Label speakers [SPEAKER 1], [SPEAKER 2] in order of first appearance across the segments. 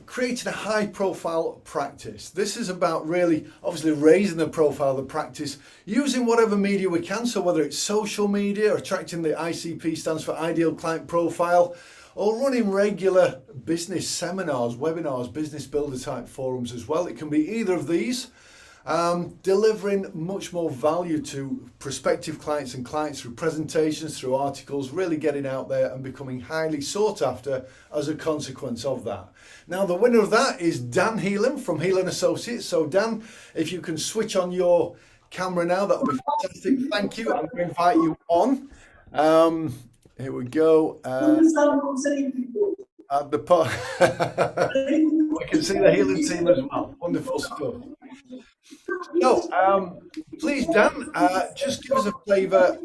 [SPEAKER 1] creating a high profile practice. This is about really obviously raising the profile of the practice using whatever media we can. So whether it's social media, attracting the ICP stands for Ideal Client Profile, or running regular business seminars, webinars, business builder type forums as well. It can be either of these. Delivering much more value to prospective clients and clients through presentations, through articles, really getting out there and becoming highly sought after as a consequence of that. Now, the winner of that is Dan Heelan from Heelan Associates. So Dan, if you can switch on your camera now, that would be fantastic. Thank you. I'm going to invite you on. Here we go. At the part, I can see the Heelan team as well. Wonderful stuff. So, please, Dan, just give us a flavour.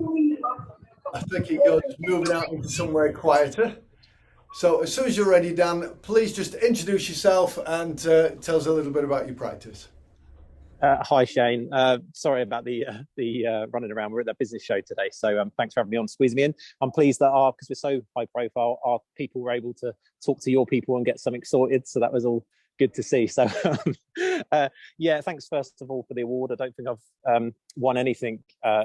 [SPEAKER 1] I think you're just moving out into somewhere quieter. So, as soon as you're ready, Dan, please just introduce yourself and tell us a little bit about your practice.
[SPEAKER 2] Hi, Shane. Sorry about the running around. We're at that business show today, so thanks for having me on, squeezing me in. I'm pleased that because we're so high profile, our people were able to talk to your people and get something sorted. So that was all good to see. So yeah, thanks first of all for the award. I don't think I've won anything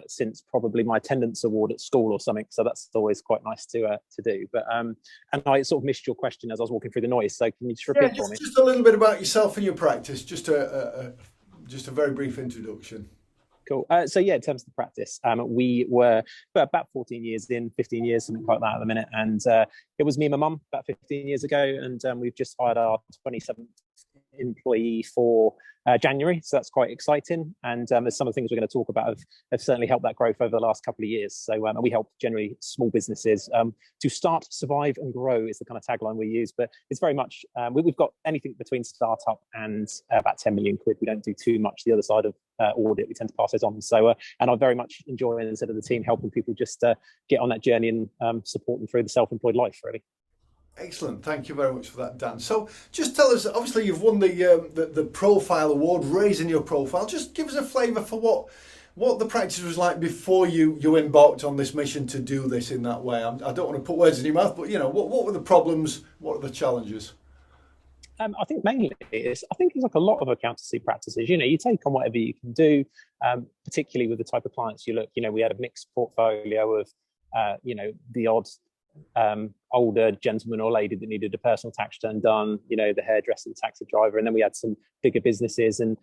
[SPEAKER 2] since probably my attendance award at school or something. So that's always quite nice to do. But and I sort of missed your question as I was walking through the noise. So can you just repeat for me?
[SPEAKER 1] Just a little bit about yourself and your practice. Just a very brief introduction.
[SPEAKER 2] Cool. So yeah, in terms of the practice, we were about 14 years in, 15 years, something like that at the minute. And it was me and my mum about 15 years ago. And we've just hired our 27th employee for January. So that's quite exciting. And there's some of the things we're going to talk about have certainly helped that growth over the last couple of years. So we help generally small businesses to start, survive and grow is the kind of tagline we use. But it's very much, we've got anything between startup and about 10 million quid. We don't do too much the other side of audit. We tend to pass those on. So, and I very much enjoy, instead of the team, helping people just get on that journey and support them through the self-employed life, really.
[SPEAKER 1] Excellent. Thank you very much for that, Dan. So just tell us, obviously you've won the profile award, raising your profile. Just give us a flavour for what the practice was like before you embarked on this mission to do this in that way. I don't want to put words in your mouth, but what were the problems? What were the challenges?
[SPEAKER 2] I think mainly it's like a lot of accountancy practices. You take on whatever you can do, particularly with the type of clients you look. We had a mixed portfolio of, the odd older gentleman or lady that needed a personal tax return done, the hairdresser, the taxi driver, and then we had some bigger businesses, and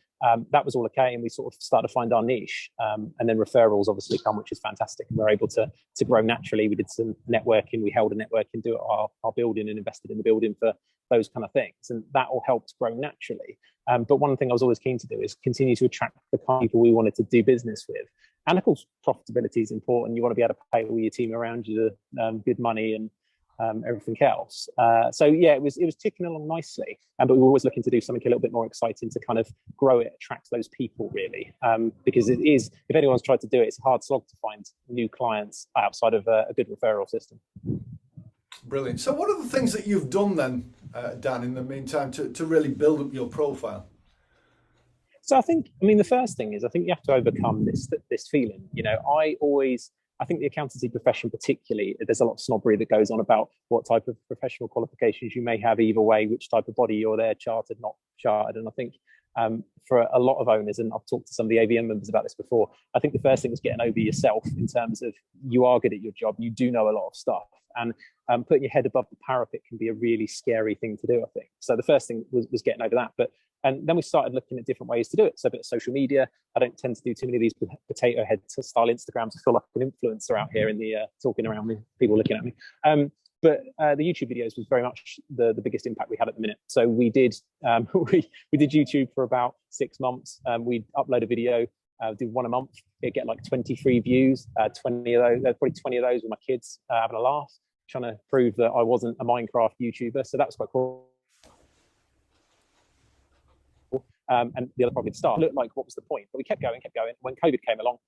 [SPEAKER 2] that was all okay. And we sort of started to find our niche, and then referrals obviously come, which is fantastic. And we're able to grow naturally. We did some networking. We held a networking, do our building, and invested in the building for those kind of things, and that all helped grow naturally. But one thing I was always keen to do is continue to attract the kind of people we wanted to do business with. And of course, profitability is important. You want to be able to pay all your team around you good money and everything else. So yeah, it was ticking along nicely. But we were always looking to do something a little bit more exciting to kind of grow it, attract those people really. Because it is, if anyone's tried to do it, it's a hard slog to find new clients outside of a good referral system.
[SPEAKER 1] Brilliant. So what are the things that you've done then, Dan, in the meantime to really build up your profile?
[SPEAKER 2] So I think the first thing is, I think you have to overcome this feeling. I think the accountancy profession particularly, there's a lot of snobbery that goes on about what type of professional qualifications you may have either way, which type of body you're there, chartered, not chartered. And I think for a lot of owners, and I've talked to some of the AVM members about this before, I think the first thing is getting over yourself in terms of you are good at your job, you do know a lot of stuff. And putting your head above the parapet can be a really scary thing to do, I think. So the first thing was getting over that. And then we started looking at different ways to do it. So a bit of social media. I don't tend to do too many of these potato head style Instagrams. I feel like an influencer out here in the talking around me, people looking at me. But the YouTube videos was very much the biggest impact we had at the minute. So we did we did YouTube for about 6 months. We'd upload a video, do one a month. It'd get like 23 views. 20 of those, probably 20 of those were my kids having a laugh, trying to prove that I wasn't a Minecraft YouTuber. So that was quite cool. And the other problem started looked like, what was the point? But we kept going. When COVID came along,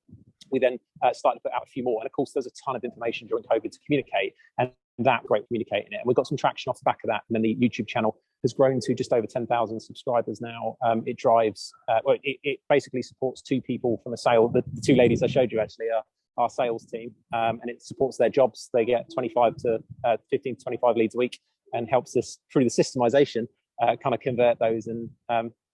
[SPEAKER 2] we then started to put out a few more. And of course, there's a ton of information during COVID to communicate, and that great communicating it. And we've got some traction off the back of that. And then the YouTube channel has grown to just over 10,000 subscribers now. It drives, it basically supports 2 people from a sale. The 2 ladies I showed you actually are our sales team, and it supports their jobs. They get 15 to 25 leads a week, and helps us through the systemization kind of convert those and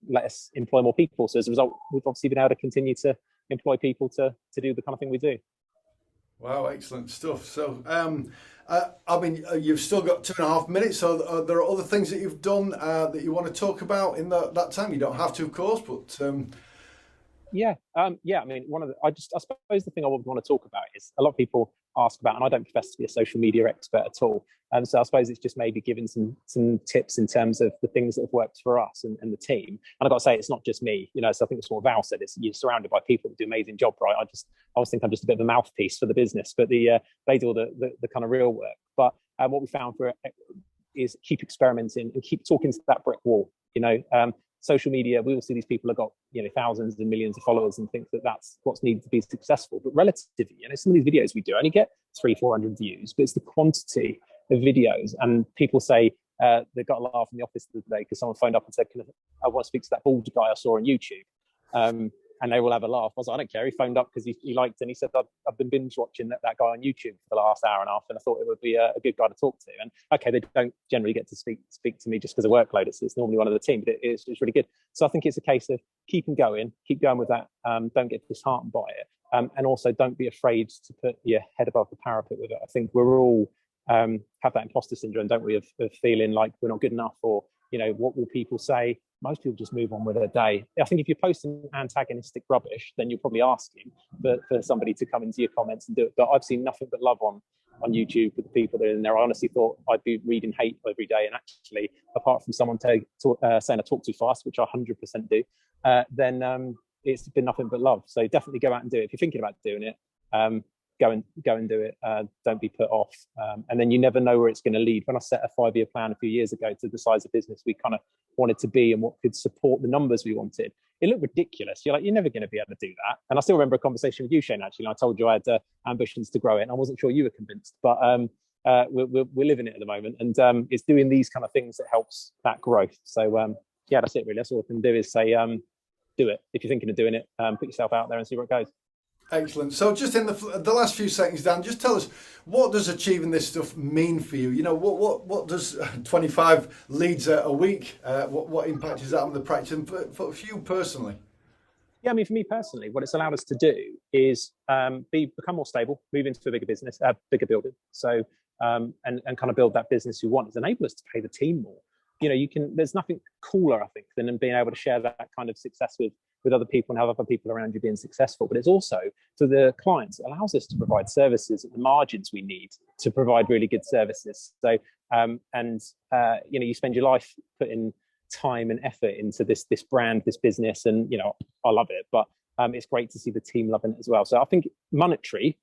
[SPEAKER 2] let us employ more people. So as a result, we've obviously been able to continue to employ people to do the kind of thing we do.
[SPEAKER 1] Wow, excellent stuff. So, I mean, you've still got 2.5 minutes. So, there are other things that you've done that you want to talk about in that time. You don't have to, of course, but
[SPEAKER 2] Yeah. I mean, I suppose the thing I would want to talk about is a lot of people ask about, and I don't profess to be a social media expert at all. So I suppose it's just maybe giving some tips in terms of the things that have worked for us and the team. And I've got to say, it's not just me, so I think it's what Val said, you're surrounded by people that do an amazing job, right? I always think I'm just a bit of a mouthpiece for the business, but they do all the kind of real work. But what we found is keep experimenting and keep talking to that brick wall. Social media, we all see these people have got thousands and millions of followers and think that that's what's needed to be successful. But relatively, some of these videos we do only get 300-400 views, but it's the quantity of videos. And people say they got a laugh in the office the other day because someone phoned up and said, I want to speak to that bald guy I saw on YouTube. And they will have a laugh. I was like, I don't care. He phoned up because he liked it. And he said, I've been binge watching that guy on YouTube for the last hour and a half, and I thought it would be a good guy to talk to. And okay, they don't generally get to speak to me just because of workload. It's normally one of the team, but it's really good. So I think it's a case of keep going with that. Don't get disheartened by it. And also don't be afraid to put your head above the parapet with it. I think we're all have that imposter syndrome, don't we, of feeling like we're not good enough, or what will people say? Most people just move on with their day. I think if you're posting antagonistic rubbish, then you're probably asking for somebody to come into your comments and do it. But I've seen nothing but love on YouTube with the people that are in there. I honestly thought I'd be reading hate every day, and actually, apart from someone saying I talk too fast, which I 100% do, then it's been nothing but love. So definitely go out and do it. If you're thinking about doing it, go and do it. Don't be put off. And then you never know where it's going to lead. When I set a 5-year plan a few years ago to the size of business we kind of wanted to be and what could support the numbers we wanted, it looked ridiculous. You're like, you're never going to be able to do that. And I still remember a conversation with you, Shane, actually. And I told you I had ambitions to grow it, and I wasn't sure you were convinced. But we're living it at the moment. And it's doing these kind of things that helps that growth. So, that's it, really. That's all I can do is say, do it. If you're thinking of doing it, put yourself out there and see where it goes.
[SPEAKER 1] Excellent. So just in the last few seconds, Dan, just tell us, what does achieving this stuff mean for you? What does 25 leads a week, what impact is that on the practice and for you personally?
[SPEAKER 2] Yeah, I mean, for me personally, what it's allowed us to do is become more stable, move into a bigger business, bigger building. So and kind of build that business you want. It's enabled us to pay the team more. There's nothing cooler, I think, than being able to share that kind of success with other people and have other people around you being successful. But it's also, for the clients, it allows us to provide services at the margins we need to provide really good services. So, you spend your life putting time and effort into this brand, this business, and, I love it. But it's great to see the team loving it as well. So I think monetary,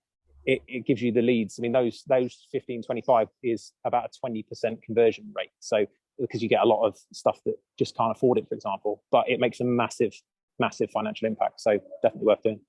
[SPEAKER 2] it gives you the leads. I mean, those 15, 25 is about a 20% conversion rate. So, because you get a lot of stuff that just can't afford it, for example, but it makes a massive financial impact. So definitely worth doing.